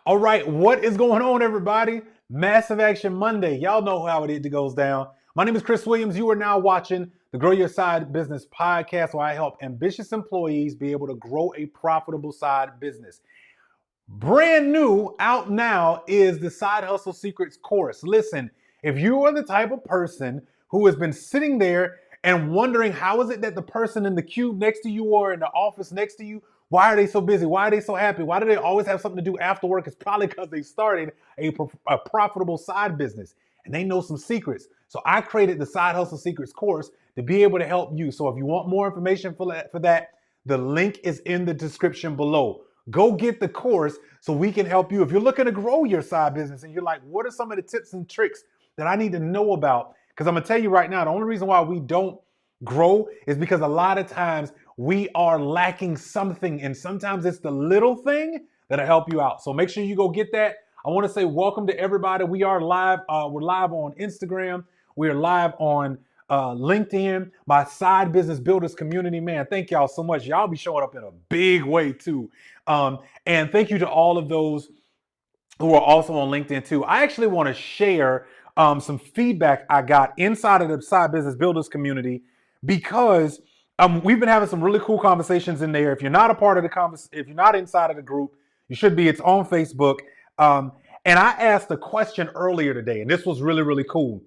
All right, what is going on, everybody? Massive Action Monday. Y'all know how it goes down. My name is Chris Williams. You are now watching the Grow Your Side Business podcast, where I help ambitious employees be able to grow a profitable side business. Brand new, out now, is the Side Hustle Secrets course. Listen, if you are the type of person who has been sitting there and wondering how is it that the person in the cube next to you or in the office next to you, why are they so busy? Why are they so happy? Why do they always have something to do after work? It's probably because they started a profitable side business and they know some secrets. So I created the Side Hustle Secrets course to be able to help you. So if you want more information for that, the link is in the description below. Go get the course so we can help you. If you're looking to grow your side business and you're like, what are some of the tips and tricks that I need to know about? Because I'm going to tell you right now, the only reason why we don't grow is because a lot of times we are lacking something. And sometimes it's the little thing that'll help you out. So make sure you go get that. I want to say welcome to everybody. We are live. We're live on Instagram. We are live on LinkedIn, my side business builders community. Man, thank y'all so much. Y'all be showing up in a big way too. And thank you to all of those who are also on LinkedIn too. I actually want to share some feedback I got inside of the side business builders community because we've been having some really cool conversations in there. If you're not a part of the if you're not inside of the group, you should be. It's on Facebook. And I asked a question earlier today, and this was really, really cool.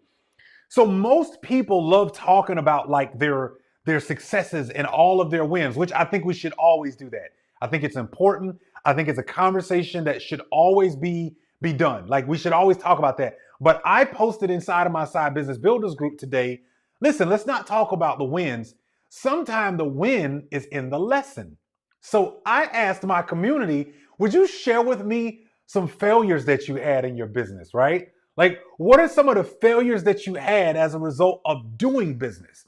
So most people love talking about like their successes and all of their wins, which I think we should always do that. I think it's important. I think it's a conversation that should always be done. Like we should always talk about that. But I posted inside of my side business builders group today. Listen, let's not talk about the wins. Sometimes the win is in the lesson. So I asked my community, would you share with me some failures that you had in your business, right? Like, what are some of the failures that you had as a result of doing business?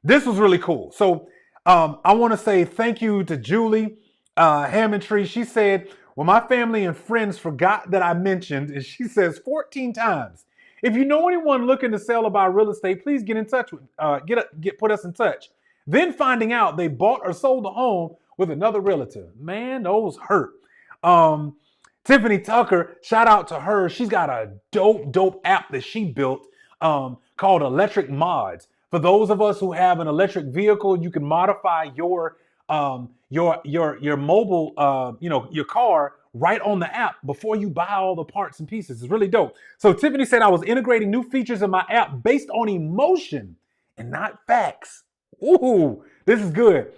This was really cool. So I want to say thank you to Julie Hammondtree. She said, well, my family and friends forgot that I mentioned, and she says 14 times. If you know anyone looking to sell or buy real estate, please get in touch with, put us in touch. Then finding out they bought or sold a home with another realtor. Man, those hurt. Tiffany Tucker, shout out to her. She's got a dope app that she built called Electric Mods. For those of us who have an electric vehicle, you can modify your mobile, your car right on the app before you buy all the parts and pieces. It's really dope. So Tiffany said I was integrating new features in my app based on emotion and not facts. Ooh, this is good.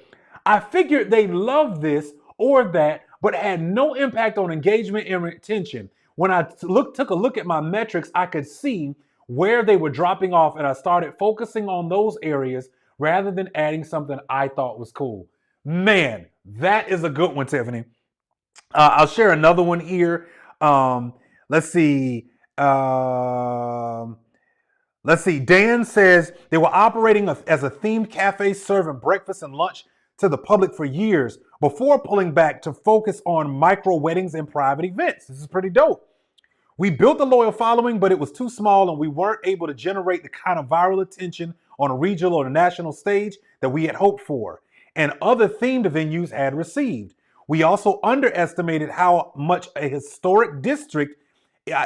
I figured they loved this or that, but had no impact on engagement and retention. When I took a look at my metrics, I could see where they were dropping off, and I started focusing on those areas rather than adding something I thought was cool. Man, that is a good one, Tiffany. I'll share another one here. Let's see. Dan says they were operating as a themed cafe serving breakfast and lunch to the public for years before pulling back to focus on micro weddings and private events. This is pretty dope. We built a loyal following, but it was too small and we weren't able to generate the kind of viral attention on a regional or a national stage that we had hoped for and other themed venues had received. We also underestimated how much a historic district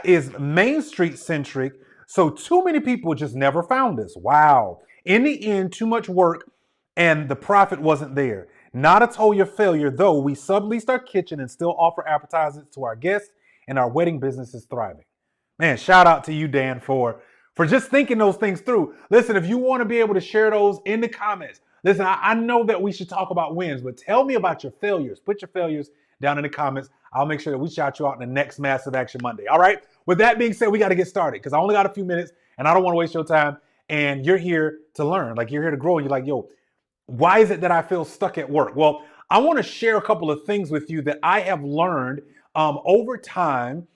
is Main Street centric, so too many people just never found us. Wow. In the end, too much work and the profit wasn't there. Not a total failure, though. We subleased our kitchen and still offer appetizers to our guests, and our wedding business is thriving. Man, shout out to you, Dan, for just thinking those things through. Listen, if you want to be able to share those in the comments, listen, I know that we should talk about wins, but tell me about your failures. Put your failures down in the comments. I'll make sure that we shout you out in the next Massive Action Monday. All right? With that being said, we got to get started because I only got a few minutes and I don't want to waste your time. And you're here to learn. Like, you're here to grow. And you're like, yo, why is it that I feel stuck at work? Well, I want to share a couple of things with you that I have learned over time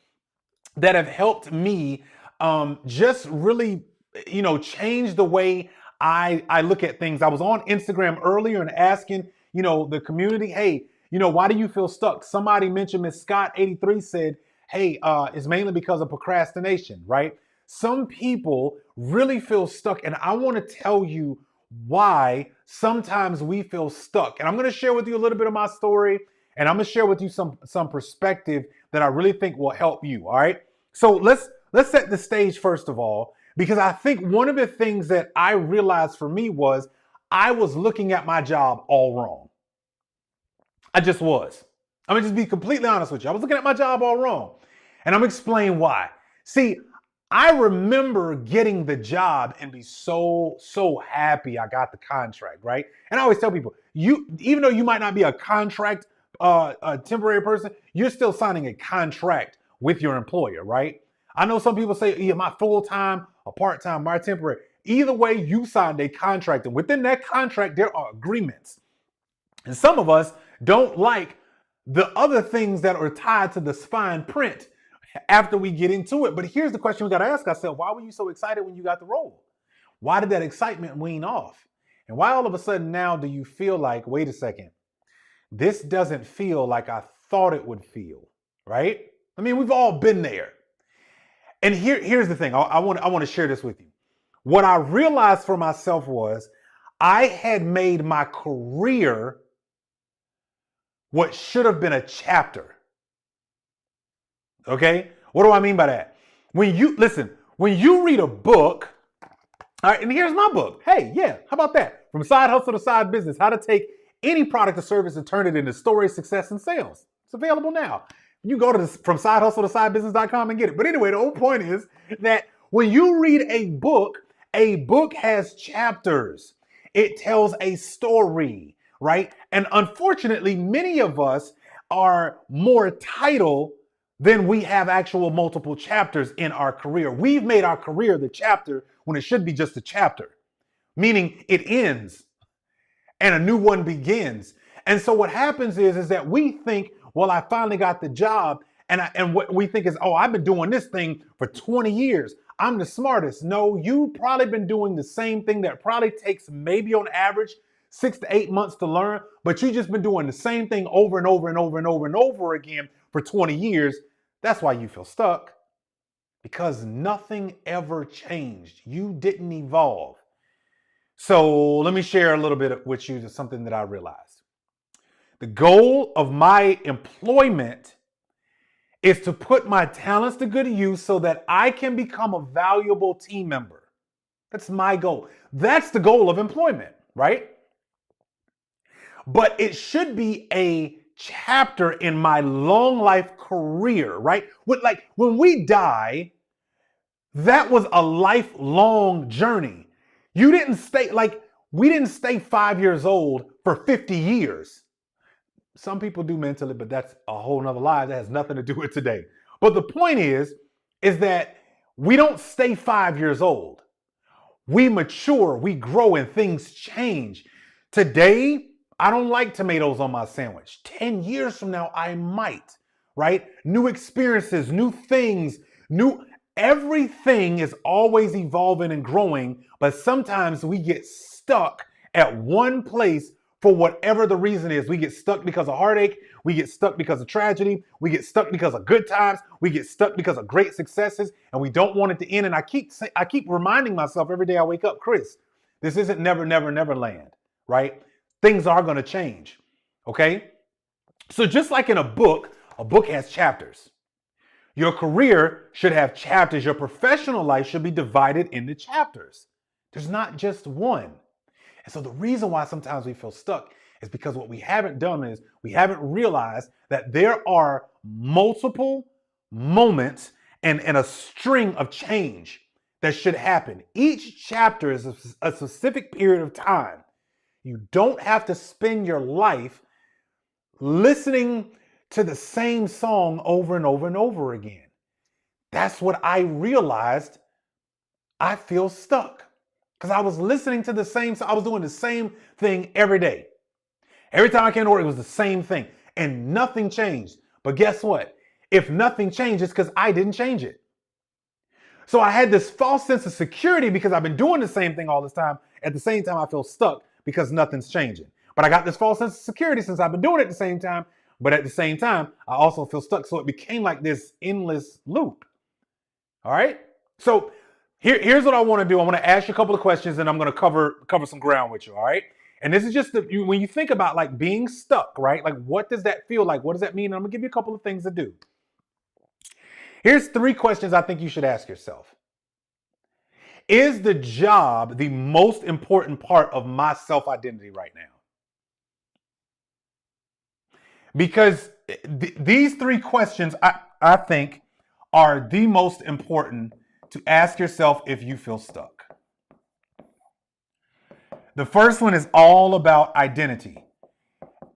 that have helped me just really, change the way I look at things. I was on Instagram earlier and asking, the community, hey, why do you feel stuck? Somebody mentioned, Miss Scott 83 said, hey, it's mainly because of procrastination, right? Some people really feel stuck, and I want to tell you why sometimes we feel stuck. And I'm going to share with you a little bit of my story, And I'm going to share with you some perspective that I really think will help you. All right. So let's set the stage first of all, because I think one of the things that I realized for me was I was looking at my job all wrong. I just was. I'm going to just be completely honest with you. I was looking at my job all wrong. And I'm going to explain why. See, I remember getting the job and be so happy I got the contract, right? And I always tell people, even though you might not be a contract, a temporary person, you're still signing a contract with your employer, right? I know some people say, yeah, my full-time, a part-time, my temporary. Either way, you signed a contract. And within that contract, there are agreements. And some of us don't like the other things that are tied to the fine print after we get into it. But here's the question we got to ask ourselves. Why were you so excited when you got the role? Why did that excitement wean off? And why all of a sudden now do you feel like, wait a second, this doesn't feel like I thought it would feel, right? I mean, we've all been there. And here's the thing. I want to share this with you. What I realized for myself was I had made my career what should have been a chapter. Okay? What do I mean by that? When you read a book, all right, and here's my book. Hey, yeah, how about that? From side hustle to side business, how to take any product or service and turn it into stories, success, and sales. It's available now. You go to from side hustle to sidebusiness.com and get it. But anyway, the whole point is that when you read a book has chapters. It tells a story, right? And unfortunately, many of us are more title than we have actual multiple chapters in our career. We've made our career the chapter when it should be just a chapter, meaning it ends and a new one begins. And so what happens is that we think, well, I finally got the job. And what we think is, oh, I've been doing this thing for 20 years. I'm the smartest. No, you've probably been doing the same thing that probably takes maybe on average 6 to 8 months to learn, but you just been doing the same thing over and over and over and over and over again for 20 years. That's why you feel stuck, because nothing ever changed. You didn't evolve. So let me share a little bit with you something that I realized. The goal of my employment is to put my talents to good use so that I can become a valuable team member. That's my goal. That's the goal of employment, right? But it should be a chapter in my long life career, right? When we die, that was a lifelong journey. We didn't stay 5 years old for 50 years. Some people do mentally, but that's a whole nother life that has nothing to do with today. But the point is that we don't stay 5 years old. We mature, we grow, and things change. Today, I don't like tomatoes on my sandwich. 10 years from now, I might, right? New experiences, new things, everything is always evolving and growing, but sometimes we get stuck at one place for whatever the reason is. We get stuck because of heartache. We get stuck because of tragedy. We get stuck because of good times. We get stuck because of great successes, and we don't want it to end. And I keep reminding myself every day I wake up, Chris, this isn't never, never, never land, right? Things are going to change, okay? So just like in a book has chapters. Your career should have chapters. Your professional life should be divided into chapters. There's not just one. And so the reason why sometimes we feel stuck is because what we haven't done is we haven't realized that there are multiple moments and a string of change that should happen. Each chapter is a specific period of time. You don't have to spend your life listening to the same song over and over and over again. That's what I realized. I feel stuck because I was listening to I was doing the same thing every day. Every time I came to work, it was the same thing and nothing changed. But guess what? If nothing changed, it's because I didn't change it. So I had this false sense of security because I've been doing the same thing all this time. At the same time, I feel stuck because nothing's changing. But I got this false sense of security since I've been doing it at the same time. But at the same time, I also feel stuck. So it became like this endless loop. All right. So here's what I want to do. I want to ask you a couple of questions and I'm going to cover some ground with you. All right. And this is just when you think about like being stuck, right? Like, what does that feel like? What does that mean? I'm gonna give you a couple of things to do. Here's 3 questions I think you should ask yourself. Is the job the most important part of my self-identity right now? Because these 3 questions, I think, are the most important to ask yourself if you feel stuck. The first one is all about identity,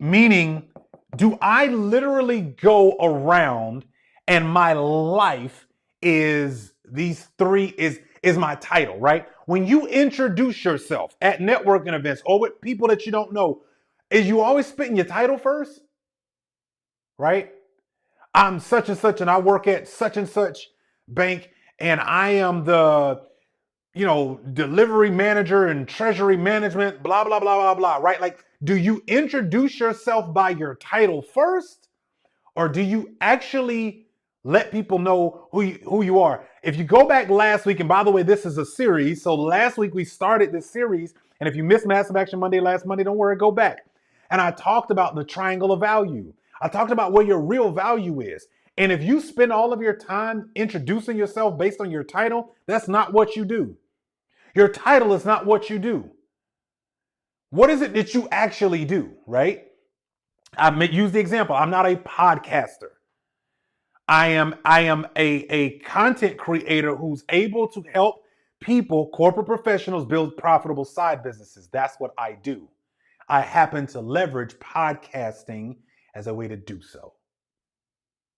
meaning, do I literally go around and my life is these 3 is my title, right? When you introduce yourself at networking events or with people that you don't know, is you always spitting your title first? Right? I'm such and such, and I work at such and such bank, and I am the, delivery manager and treasury management, blah, blah, blah, blah, blah, right? Like, do you introduce yourself by your title first, or do you actually let people know who you are? If you go back last week, and by the way, this is a series. So last week we started this series, and if you missed Massive Action Monday last Monday, don't worry, go back. And I talked about the triangle of value. I talked about where your real value is. And if you spend all of your time introducing yourself based on your title, that's not what you do. Your title is not what you do. What is it that you actually do, right? I use the example. I'm not a podcaster. I am a content creator who's able to help people, corporate professionals, build profitable side businesses. That's what I do. I happen to leverage podcasting as a way to do so.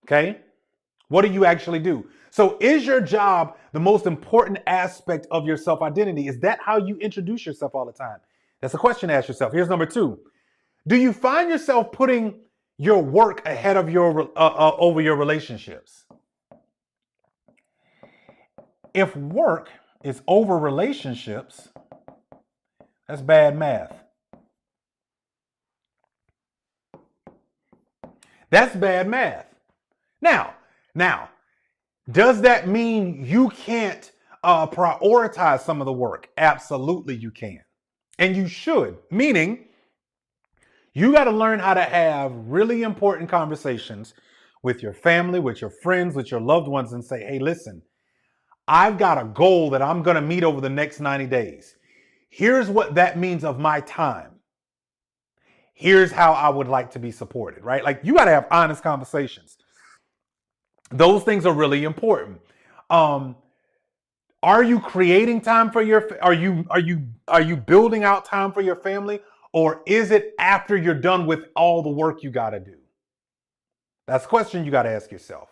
Okay? What do you actually do? So is your job the most important aspect of your self-identity? Is that how you introduce yourself all the time? That's a question to ask yourself. Here's number 2. Do you find yourself putting your work ahead of your over your relationships? If work is over relationships, that's bad math. That's bad math. Now, does that mean you can't prioritize some of the work? Absolutely you can. And you should. Meaning, you got to learn how to have really important conversations with your family, with your friends, with your loved ones, and say, hey, listen, I've got a goal that I'm going to meet over the next 90 days. Here's what that means of my time. Here's how I would like to be supported, right? Like, you got to have honest conversations. Those things are really important. Are you creating time for are you building out time for your family, or is it after you're done with all the work you got to do? That's a question you got to ask yourself.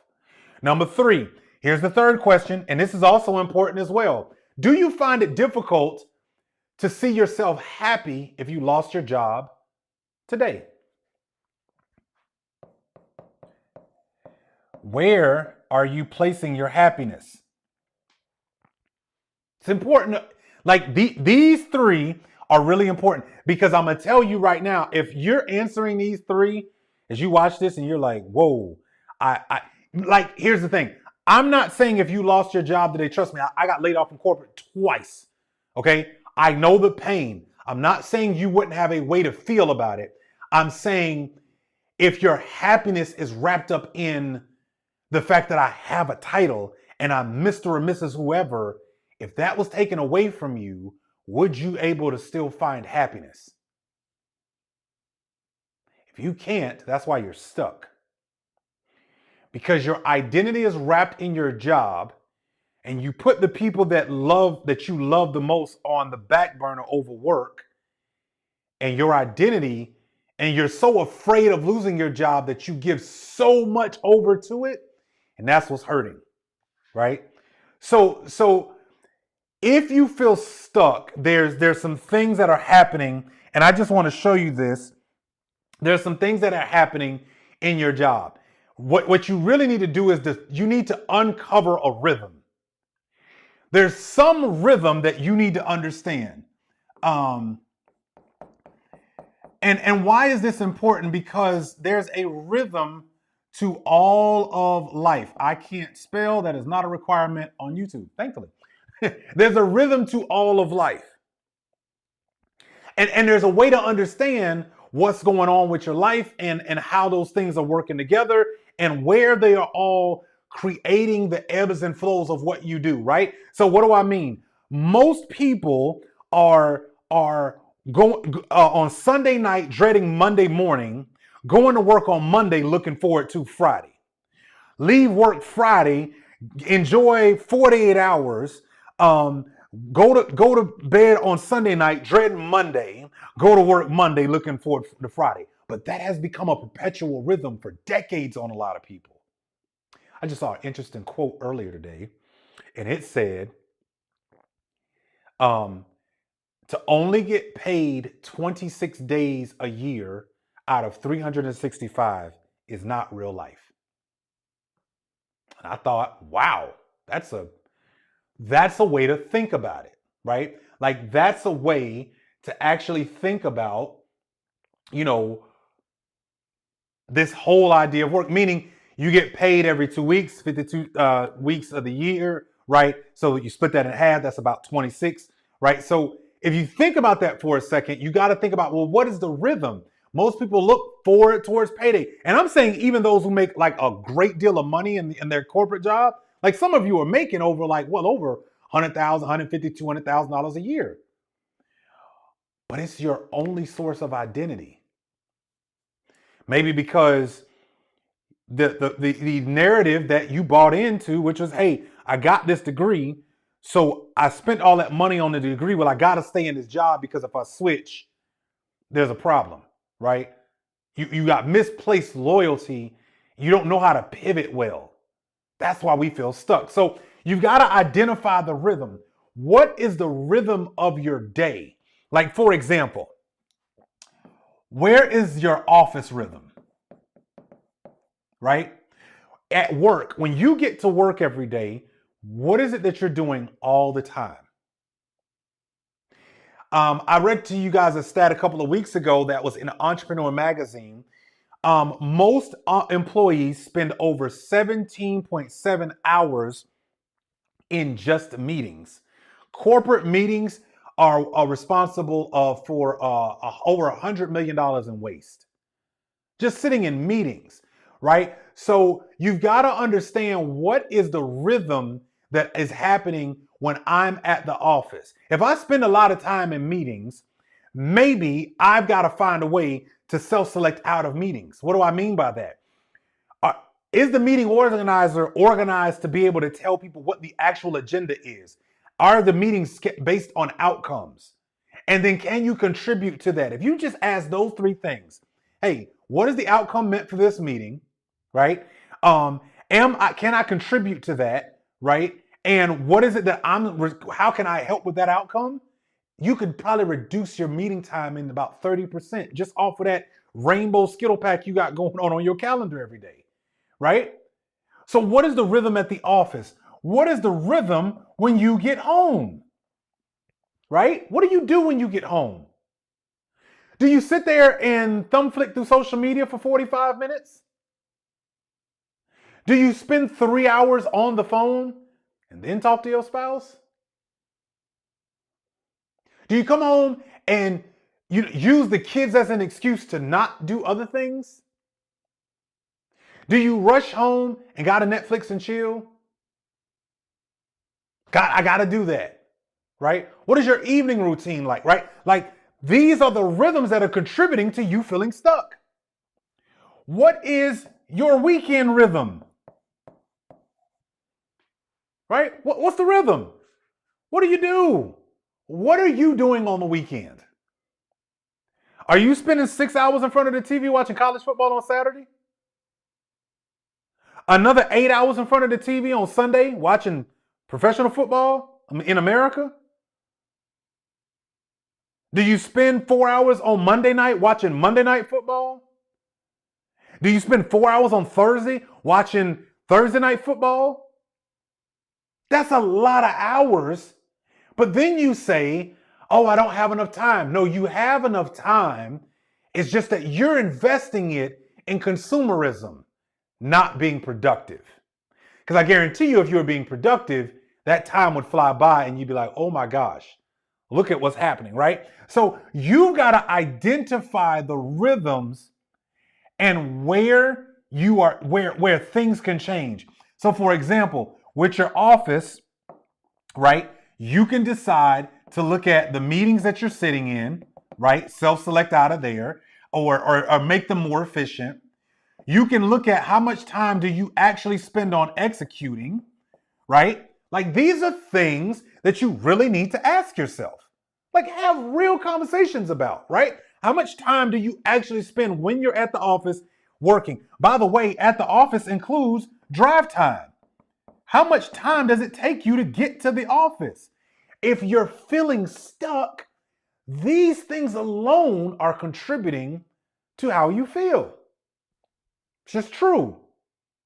Number 3, here's the third question, and this is also important as well. Do you find it difficult to see yourself happy if you lost your job today? Where are you placing your happiness? It's important. Like these 3 are really important, because I'm going to tell you right now, if you're answering these 3 as you watch this and you're like, whoa, like, here's the thing. I'm not saying if you lost your job today, trust me, I got laid off from corporate twice. Okay. I know the pain. I'm not saying you wouldn't have a way to feel about it. I'm saying if your happiness is wrapped up in the fact that I have a title and I'm Mr. or Mrs. whoever, if that was taken away from you, would you able to still find happiness? If you can't, that's why you're stuck. Because your identity is wrapped in your job, and you put the people that you love the most on the back burner over work, and your identity, and you're so afraid of losing your job that you give so much over to it, and that's what's hurting, right? So if you feel stuck, there's some things that are happening, and I just want to show you this. There's some things that are happening in your job. What you really need to do is you need to uncover a rhythm. There's some rhythm that you need to understand. And why is this important? Because there's a rhythm to all of life. I can't spell. That is not a requirement on YouTube, thankfully. There's a rhythm to all of life. And there's a way to understand what's going on with your life and how those things are working together and where they are all creating the ebbs and flows of what you do, right? So what do I mean? Most people are going on Sunday night dreading Monday morning, going to work on Monday looking forward to Friday. Leave work Friday, enjoy 48 hours, go to bed on Sunday night, dreading Monday, go to work Monday, looking forward to Friday. But that has become a perpetual rhythm for decades on a lot of people. I just saw an interesting quote earlier today, and it said, to only get paid 26 days a year out of 365 is not real life. And I thought, wow, that's a way to think about it, right? Like that's a way to actually think about, this whole idea of work, meaning you get paid every 2 weeks, 52 weeks of the year, right? So you split that in half, that's about 26, right? So if you think about that for a second, you got to think about, well, what is the rhythm? Most people look forward towards payday. And I'm saying even those who make like a great deal of money in their corporate job, like some of you are making over over $100,000, $150,000, $200,000 a year. But it's your only source of identity. Maybe because the narrative that you bought into, which was, hey, I got this degree, so I spent all that money on the degree. Well, I got to stay in this job because if I switch, there's a problem, right? You got misplaced loyalty. You don't know how to pivot well. That's why we feel stuck. So you've got to identify the rhythm. What is the rhythm of your day? Like, for example, where is your office rhythm? Right? At work, when you get to work every day, what is it that you're doing all the time? I read to you guys a stat a couple of weeks ago that was in Entrepreneur magazine. Most employees spend over 17.7 hours in just meetings. Corporate meetings are responsible for over $100 million in waste. Just sitting in meetings, right? So you've got to understand what is the rhythm that is happening when I'm at the office. If I spend a lot of time in meetings, maybe I've got to find a way to self-select out of meetings. What do I mean by that? Is the meeting organizer organized to be able to tell people what the actual agenda is? Are the meetings based on outcomes? And then can you contribute to that? If you just ask those three things, hey, what is the outcome meant for this meeting, right? Can I contribute to that, right? And what is it that how can I help with that outcome? You could probably reduce your meeting time in about 30% just off of that rainbow Skittle pack you got going on your calendar every day, right? So what is the rhythm at the office? What is the rhythm when you get home, right? What do you do when you get home? Do you sit there and thumb flick through social media for 45 minutes? Do you spend 3 hours on the phone and then talk to your spouse? Do you come home and you use the kids as an excuse to not do other things? Do you rush home and gotta Netflix and chill? I gotta do that, right? What is your evening routine like, right? Like these are the rhythms that are contributing to you feeling stuck. What is your weekend rhythm? Right? What's the rhythm? What do you do? What are you doing on the weekend? Are you spending 6 hours in front of the TV watching college football on Saturday? Another 8 hours in front of the TV on Sunday watching professional football in America? Do you spend 4 hours on Monday night watching Monday night football? Do you spend 4 hours on Thursday watching Thursday night football? That's a lot of hours. But then you say, oh, I don't have enough time. No, you have enough time. It's just that you're investing it in consumerism, not being productive. Because I guarantee you, if you were being productive, that time would fly by and you'd be like, oh my gosh, Look at what's happening, right? So you've got to identify the rhythms and where you are, where things can change. So for example, with your office, right, you can decide to look at the meetings that you're sitting in, right? Self-select out of there, or make them more efficient. You can look at how much time do you actually spend on executing, right? Like these are things that you really need to ask yourself. Like have real conversations about, right? How much time do you actually spend when you're at the office working? By the way, at the office includes drive time. How much time does it take you to get to the office? If you're feeling stuck, these things alone are contributing to how you feel. It's just true.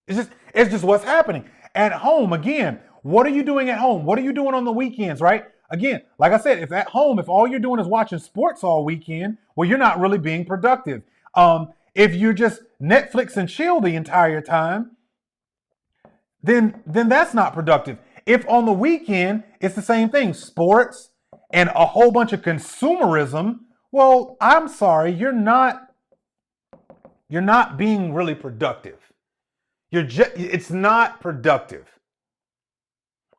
It's just what's happening. At home, again, what are you doing at home? What are you doing on the weekends, right? Again, like I said, if at home, if all you're doing is watching sports all weekend, well, you're not really being productive. If you just Netflix and chill the entire time, then that's not productive. If on the weekend it's the same thing, sports and a whole bunch of consumerism, well, I'm sorry, you're not being really productive. It's not productive.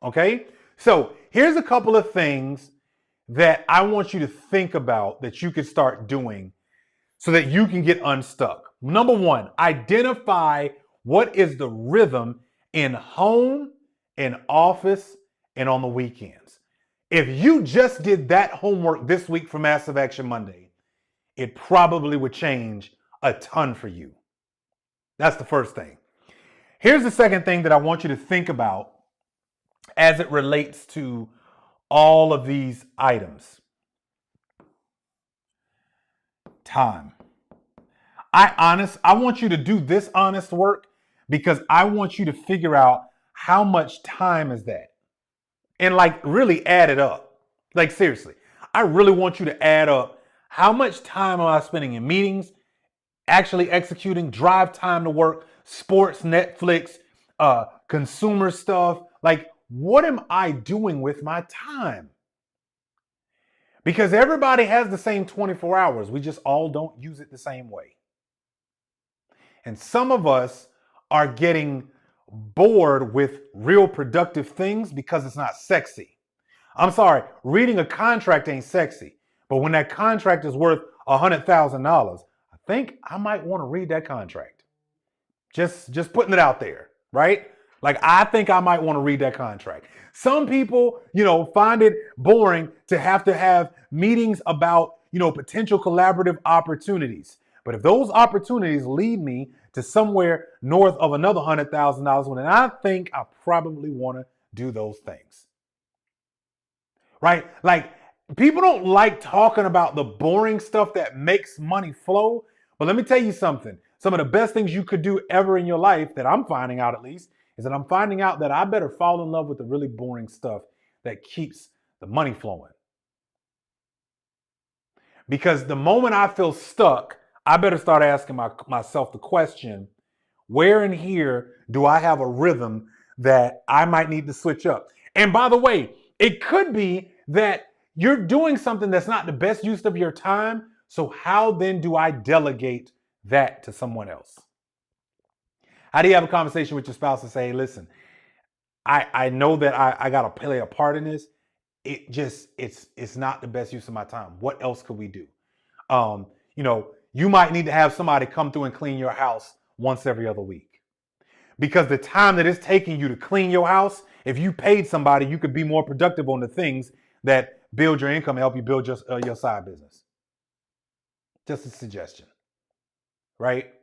Okay? So, here's a couple of things that I want you to think about that you can start doing so that you can get unstuck. Number one, identify what is the rhythm in home, in office, and on the weekends. If you just did that homework this week for Massive Action Monday, it probably would change a ton for you. That's the first thing. Here's the second thing that I want you to think about as it relates to all of these items. Time. I want you to do this honest work because I want you to figure out how much time is that. And like really add it up. Like seriously, I really want you to add up how much time am I spending in meetings, actually executing, drive time to work, sports, Netflix, consumer stuff. Like what am I doing with my time? Because everybody has the same 24 hours. We just all don't use it the same way. And some of us are getting bored with real productive things because it's not sexy. I'm sorry, reading a contract ain't sexy. But when that contract is worth $100,000, I think I might want to read that contract. Just putting it out there, right? Like I think I might want to read that contract. Some people, find it boring to have meetings about, potential collaborative opportunities. But if those opportunities lead me to somewhere north of another $100,000, then I think I probably want to do those things. Right? Like people don't like talking about the boring stuff that makes money flow. But let me tell you something. Some of the best things you could do ever in your life, that I'm finding out at least, is that I'm finding out that I better fall in love with the really boring stuff that keeps the money flowing. Because the moment I feel stuck, I better start asking myself the question, where in here do I have a rhythm that I might need to switch up? And by the way, it could be that you're doing something that's not the best use of your time. So how then do I delegate that to someone else? How do you have a conversation with your spouse and say, hey, listen, I know that I got to play a part in this. It's not the best use of my time. What else could we do? You might need to have somebody come through and clean your house once every other week. Because the time that it's taking you to clean your house, if you paid somebody, you could be more productive on the things that build your income and help you build your side business. Just a suggestion, right?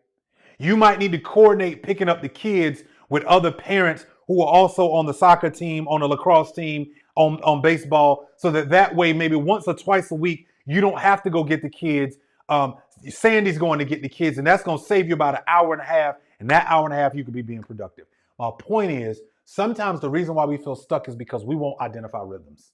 You might need to coordinate picking up the kids with other parents who are also on the soccer team, on the lacrosse team, on baseball, so that way maybe once or twice a week, you don't have to go get the kids. Sandy's going to get the kids, and that's going to save you about an hour and a half. And that hour and a half, you could be being productive. My point is, sometimes the reason why we feel stuck is because we won't identify rhythms.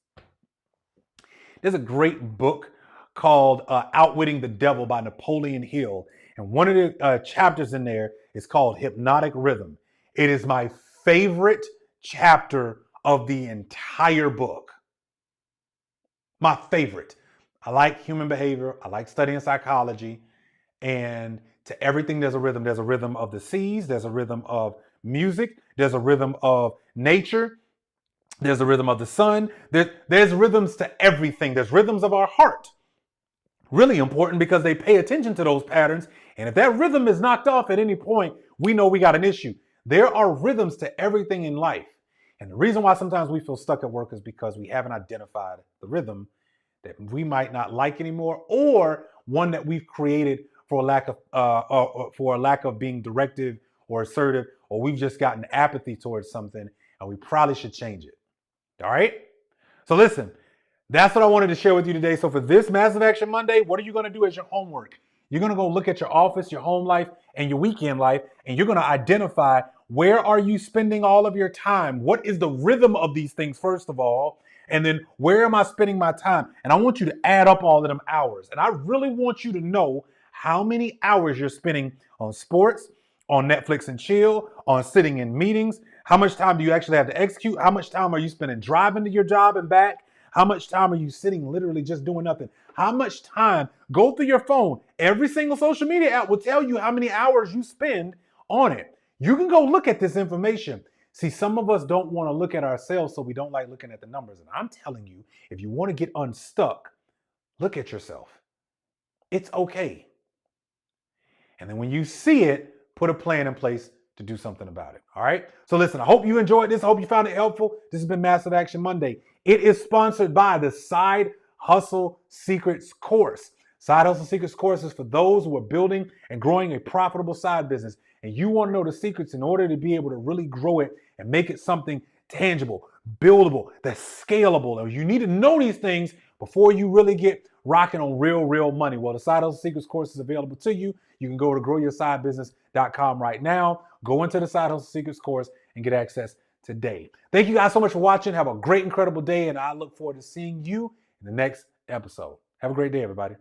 There's a great book called Outwitting the Devil by Napoleon Hill. And one of the chapters in there is called Hypnotic Rhythm. It is my favorite chapter of the entire book. My favorite. I like human behavior. I like studying psychology. And to everything, there's a rhythm. There's a rhythm of the seas. There's a rhythm of music. There's a rhythm of nature. There's a rhythm of the sun. There's rhythms to everything. There's rhythms of our heart. Really important because they pay attention to those patterns. And if that rhythm is knocked off at any point, we know we got an issue. There are rhythms to everything in life. And the reason why sometimes we feel stuck at work is because we haven't identified the rhythm that we might not like anymore, or one that we've created for a lack of being directive or assertive, or we've just gotten apathy towards something, and we probably should change it. All right? So listen, that's what I wanted to share with you today. So for this Massive Action Monday, what are you going to do as your homework? You're going to go look at your office, your home life, and your weekend life, and you're going to identify where are you spending all of your time? What is the rhythm of these things, first of all? And then where am I spending my time? And I want you to add up all of them hours. And I really want you to know how many hours you're spending on sports, on Netflix and chill, on sitting in meetings. How much time do you actually have to execute? How much time are you spending driving to your job and back? How much time are you sitting literally just doing nothing? How much time? Go through your phone. Every single social media app will tell you how many hours you spend on it. You can go look at this information. See, some of us don't want to look at ourselves, so we don't like looking at the numbers. And I'm telling you, if you want to get unstuck, look at yourself. It's okay. And then when you see it, put a plan in place to do something about it. All right. So listen, I hope you enjoyed this. I hope you found it helpful. This has been Massive Action Monday. It is sponsored by the Side Hustle Secrets course. Side Hustle Secrets course is for those who are building and growing a profitable side business. And you want to know the secrets in order to be able to really grow it and make it something tangible, buildable, that's scalable. And you need to know these things before you really get rocking on real money. Well, the Side Hustle Secrets course is available to you. You can go to growyoursidebusiness.com right now. Go into the Side Hustle Secrets course and get access today. Thank you guys so much for watching. Have a great, incredible day, and I look forward to seeing you in the next episode. Have a great day, everybody.